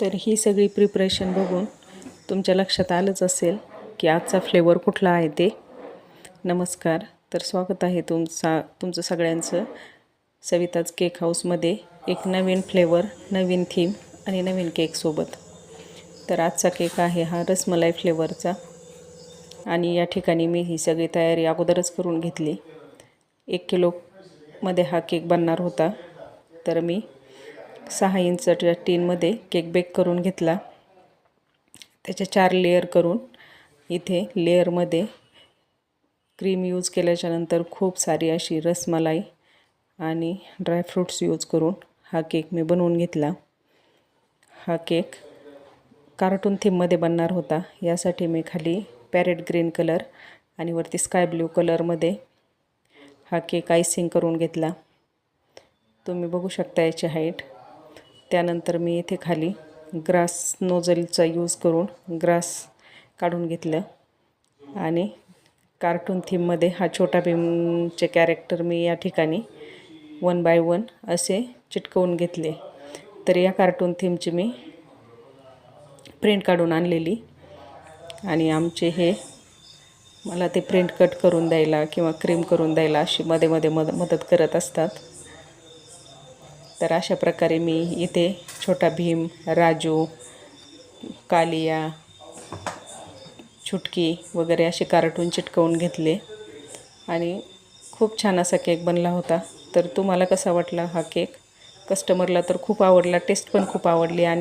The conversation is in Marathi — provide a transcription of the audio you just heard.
तर ही सगळी प्रिपरेशन बघून तुमच्या लक्षात आलंच असेल की आजचा फ्लेवर कुठला आहे ते. नमस्कार. तर स्वागत आहे तुमचं सगळ्यांचं सविताज केक हाऊसमध्ये एक नवीन फ्लेवर, नवीन थीम आणि नवीन केकसोबत. तर आजचा केक आहे हा रसमलाई फ्लेवरचा आणि या ठिकाणी मी ही सगळी तयारी अगोदरच करून घेतली. 1 किलोमध्ये हा केक बनणार होता. तर मी 6 इंचच्या टीनमध्ये केक बेक करून घेतला. त्याचे 4 लेयर करून इथे लेअरमध्ये क्रीम यूज केल्याच्यानंतर खूप सारी अशी रसमलाई आणि ड्रायफ्रूट्स यूज करून हा केक मी बनवून घेतला. हा केक कार्टून थीममध्ये बनणार होता. यासाठी मी खाली पॅरेट ग्रीन कलर आणि वरती स्काय ब्ल्यू कलरमध्ये हा केक आयसिंग करून घेतला. तुम्ही बघू शकता याची हाईट. त्यानंतर मी इथे खाली ग्रास नोझलचा यूज करून ग्रास काढून घेतलं आणि कार्टून थीममध्ये हा छोटा भीमचे कॅरेक्टर मी या ठिकाणी 1 बाय 1 असे चिटकवून घेतले. तर या कार्टून थीमची मी प्रिंट काढून आणलेली आणि आमचे हे मला ते प्रिंट कट करून द्यायला किंवा क्रीम करून द्यायला अशी मध्ये मध्ये मदत करत असतात. तर अशा प्रकारे मी इथे छोटा भीम, राजू, कालिया, छुटकी वगैरे असे कार्टून चिटकवून घेतले आणि खूप छान असा केक बनला होता. तर तुम्हाला कसा वाटला हा केक? कस्टमरला तर खूप आवडला, टेस्ट पण खूप आवडली आणि